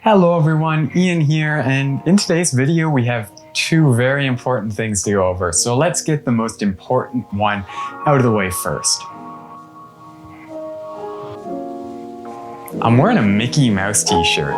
Hello everyone, Ian here, and in today's video we have two very important things to go over. So let's get the most important one out of the way first. I'm wearing a Mickey Mouse t-shirt.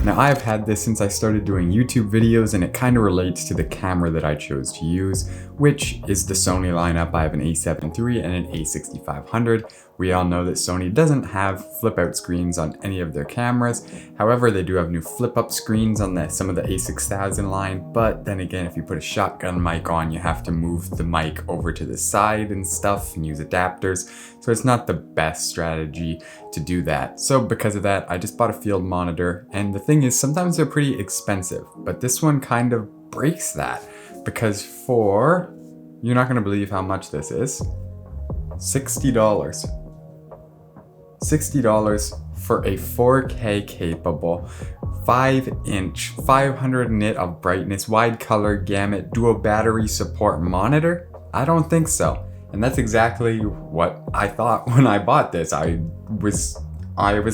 Now I've had this since I started doing YouTube videos, and it kind of relates to the camera that I chose to use, which is the Sony lineup. I have an a7 III and an a6500. We all know that Sony doesn't have flip out screens on any of their cameras. However, they do have new flip up screens on some of the a6000 line, but then again, if you put a shotgun mic on, you have to move the mic over to the side and stuff and use adapters. So it's not the best strategy to do that. So because of that, I just bought a field monitor, and the thing is, sometimes they're pretty expensive, but this one kind of breaks that, because you're not gonna believe how much this is, $60. $60 for a 4K capable 5-inch 500 nit of brightness wide color gamut dual battery support monitor? I don't think so. And that's exactly what I thought when I bought this. I was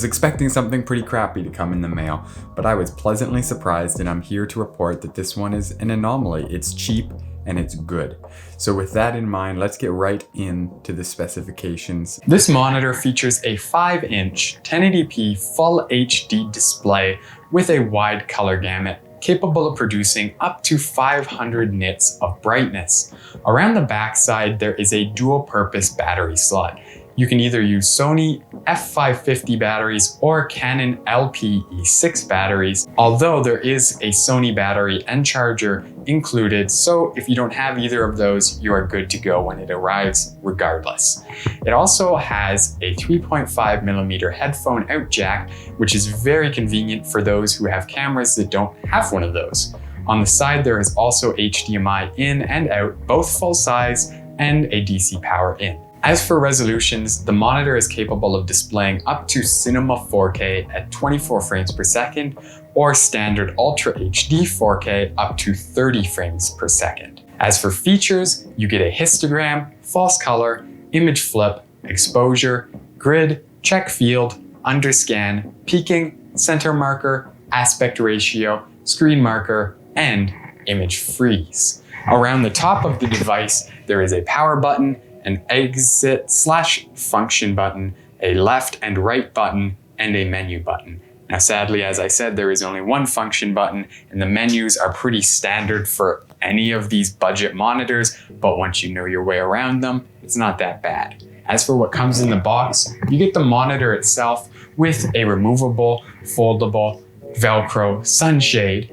expecting something pretty crappy to come in the mail, but I was pleasantly surprised, and I'm here to report that this one is an anomaly. It's cheap and it's good. So with that in mind, let's get right into the specifications. This monitor features a 5-inch 1080p Full HD display with a wide color gamut, capable of producing up to 500 nits of brightness. Around the backside, there is a dual-purpose battery slot. You can either use Sony F550 batteries or Canon LPE6 batteries, although there is a Sony battery and charger included, so if you don't have either of those, you are good to go when it arrives regardless. It also has a 3.5mm headphone out jack, which is very convenient for those who have cameras that don't have one of those. On the side, there is also HDMI in and out, both full size, and a DC power in. As for resolutions, the monitor is capable of displaying up to Cinema 4K at 24 frames per second, or standard Ultra HD 4K up to 30 frames per second. As for features, you get a histogram, false color, image flip, exposure, grid, check field, underscan, peaking, center marker, aspect ratio, screen marker, and image freeze. Around the top of the device, there is a power button, an exit/function button, a left and right button, and a menu button. Now sadly, as I said, there is only one function button, and the menus are pretty standard for any of these budget monitors, but once you know your way around them, it's not that bad. As for what comes in the box, you get the monitor itself with a removable, foldable, Velcro sunshade,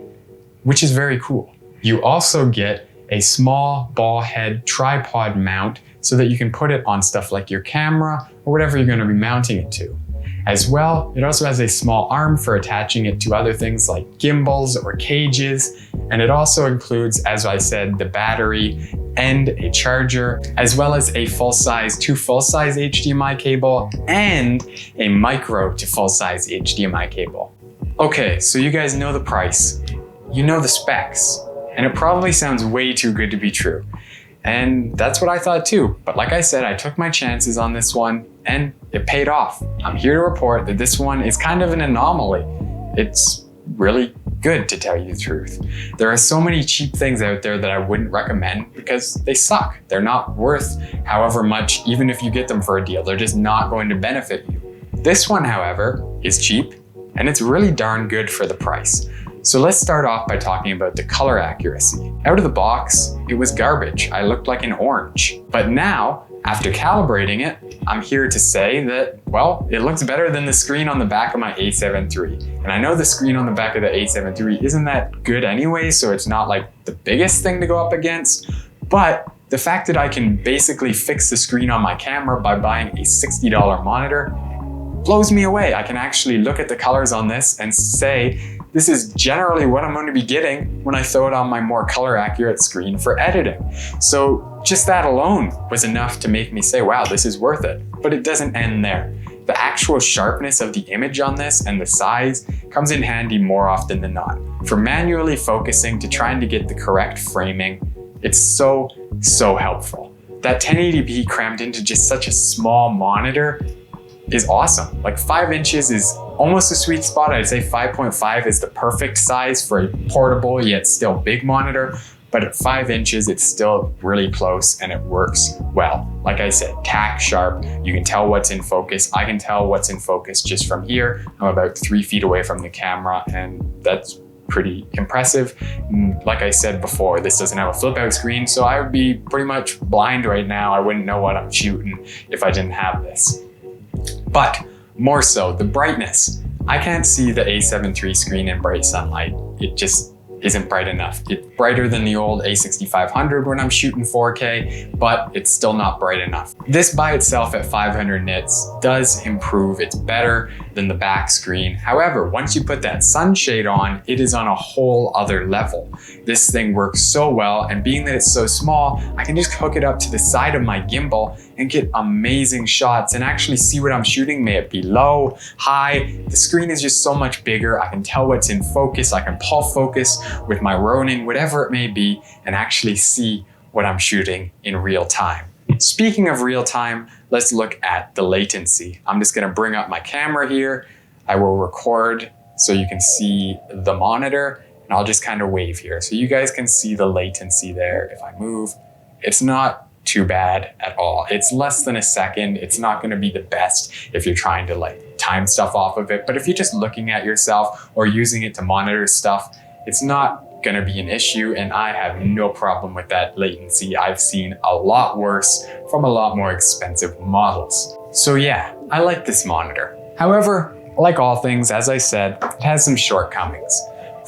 which is very cool. You also get a small ball head tripod mount so that you can put it on stuff like your camera or whatever you're going to be mounting it to. As well, it also has a small arm for attaching it to other things like gimbals or cages, and it also includes, as I said, the battery and a charger, as well as a two full-size HDMI cable and a micro to full-size HDMI cable. Okay, so you guys know the price, you know the specs, and it probably sounds way too good to be true. And that's what I thought too. But like I said, I took my chances on this one and it paid off. I'm here to report that this one is kind of an anomaly. It's really good, to tell you the truth. There are so many cheap things out there that I wouldn't recommend because they suck. They're not worth however much, even if you get them for a deal. They're just not going to benefit you. This one, however, is cheap and it's really darn good for the price. So let's start off by talking about the color accuracy. Out of the box, it was garbage. I looked like an orange. But now, after calibrating it, I'm here to say that, well, it looks better than the screen on the back of my a7 III. And I know the screen on the back of the a7 III isn't that good anyway, so it's not like the biggest thing to go up against, but the fact that I can basically fix the screen on my camera by buying a $60 monitor blows me away. I can actually look at the colors on this and say, this is generally what I'm going to be getting when I throw it on my more color accurate screen for editing. So just that alone was enough to make me say, wow, this is worth it. But it doesn't end there. The actual sharpness of the image on this and the size comes in handy more often than not. For manually focusing to trying to get the correct framing, it's so helpful. that 1080p crammed into just such a small monitor is awesome. Like 5 inches is almost a sweet spot. I'd say 5.5 is the perfect size for a portable yet still big monitor. But at 5 inches, it's still really close and it works well. Like I said, tack sharp. You can tell what's in focus. I can tell what's in focus just from here. I'm about 3 feet away from the camera, and that's pretty impressive. Like I said before, this doesn't have a flip out screen, so I would be pretty much blind right now. I wouldn't know what I'm shooting if I didn't have this. But more so, the brightness. I can't see the A7 III screen in bright sunlight. It just isn't bright enough. It's brighter than the old A6500 when I'm shooting 4K, but it's still not bright enough. This by itself at 500 nits does improve. It's better than the back screen. However, once you put that sunshade on, it is on a whole other level. This thing works so well, and being that it's so small, I can just hook it up to the side of my gimbal and get amazing shots and actually see what I'm shooting, may it be low, high. The screen is just so much bigger. I can tell what's in focus. I can pull focus with my Ronin, whatever it may be, and actually see what I'm shooting in real time. Speaking of real time, let's look at the latency. I'm just gonna bring up my camera here. I will record so you can see the monitor, and I'll just kind of wave here. So you guys can see the latency there. If I move, it's not too bad at all. It's less than a second. It's not gonna be the best if you're trying to like time stuff off of it, but if you're just looking at yourself or using it to monitor stuff, it's not gonna be an issue, and I have no problem with that latency. I've seen a lot worse from a lot more expensive models. So yeah, I like this monitor. However, like all things, as I said, it has some shortcomings.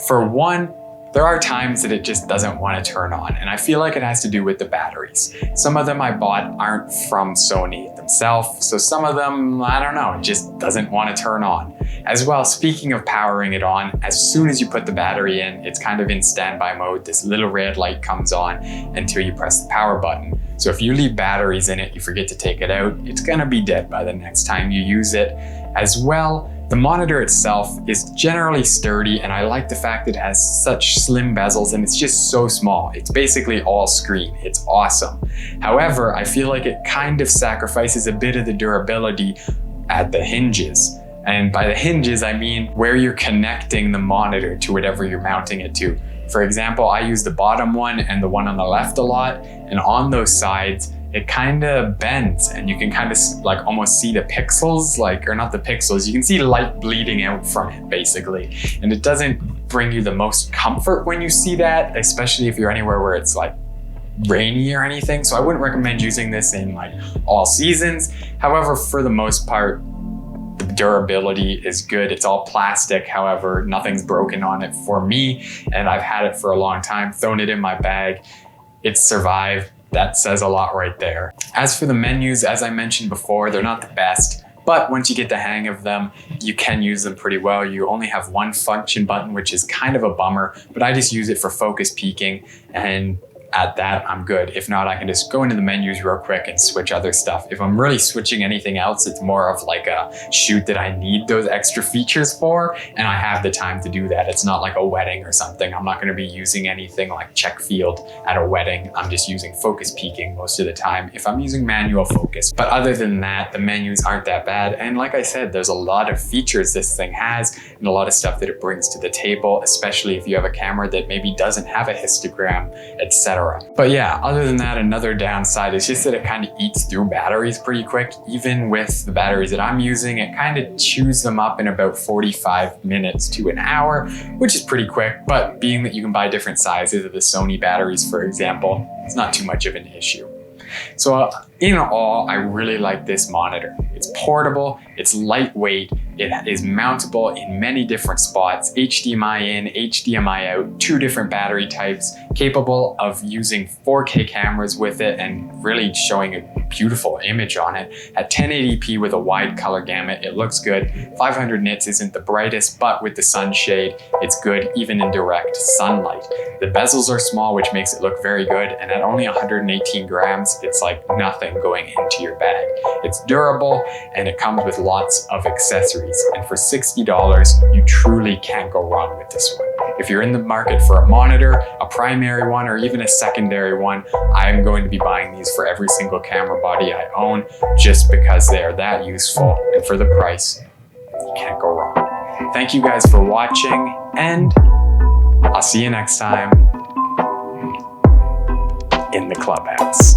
For one, there are times that it just doesn't want to turn on, and I feel like it has to do with the batteries. Some of them I bought aren't from Sony themselves, so some of them, I don't know, it just doesn't want to turn on. As well, speaking of powering it on, as soon as you put the battery in, it's kind of in standby mode. This little red light comes on until you press the power button. So if you leave batteries in it, you forget to take it out, it's gonna be dead by the next time you use it. As well, the monitor itself is generally sturdy, and I like the fact that it has such slim bezels and it's just so small. It's basically all screen. It's awesome. However, I feel like it kind of sacrifices a bit of the durability at the hinges. And by the hinges, I mean where you're connecting the monitor to whatever you're mounting it to. For example, I use the bottom one and the one on the left a lot, and on those sides, it kind of bends and you can kind of like almost see the pixels, or not the pixels, you can see light bleeding out from it basically. And it doesn't bring you the most comfort when you see that, especially if you're anywhere where it's like rainy or anything. So I wouldn't recommend using this in like all seasons. However, for the most part, the durability is good. It's all plastic. However, nothing's broken on it for me, and I've had it for a long time, thrown it in my bag. It's survived. That says a lot right there. As for the menus, as I mentioned before, they're not the best, but once you get the hang of them, you can use them pretty well. You only have one function button, which is kind of a bummer, but I just use it for focus peaking, and at that, I'm good. If not, I can just go into the menus real quick and switch other stuff. If I'm really switching anything else, it's more of like a shoot that I need those extra features for, and I have the time to do that. It's not like a wedding or something. I'm not gonna be using anything like check field at a wedding. I'm just using focus peaking most of the time if I'm using manual focus. But other than that, the menus aren't that bad. And like I said, there's a lot of features this thing has and a lot of stuff that it brings to the table, especially if you have a camera that maybe doesn't have a histogram, etc. But yeah, other than that, another downside is just that it kind of eats through batteries pretty quick. Even with the batteries that I'm using, it kind of chews them up in about 45 minutes to an hour, which is pretty quick. But being that you can buy different sizes of the Sony batteries, for example, it's not too much of an issue. So in all, I really like this monitor. It's portable, it's lightweight, it is mountable in many different spots, HDMI in, HDMI out, 2 different battery types, capable of using 4K cameras with it and really showing a beautiful image on it. At 1080p with a wide color gamut, it looks good. 500 nits isn't the brightest, but with the sunshade, it's good even in direct sunlight. The bezels are small, which makes it look very good, and at only 118 grams, it's like nothing going into your bag. It's durable, and it comes with lots of accessories, and for $60, you truly can't go wrong with this one. if you're in the market for a monitor, a primary one, or even a secondary one, I'm going to be buying these for every single camera body I own just because they are that useful, and for the price, you can't go wrong. Thank you guys for watching, and I'll see you next time in the clubhouse.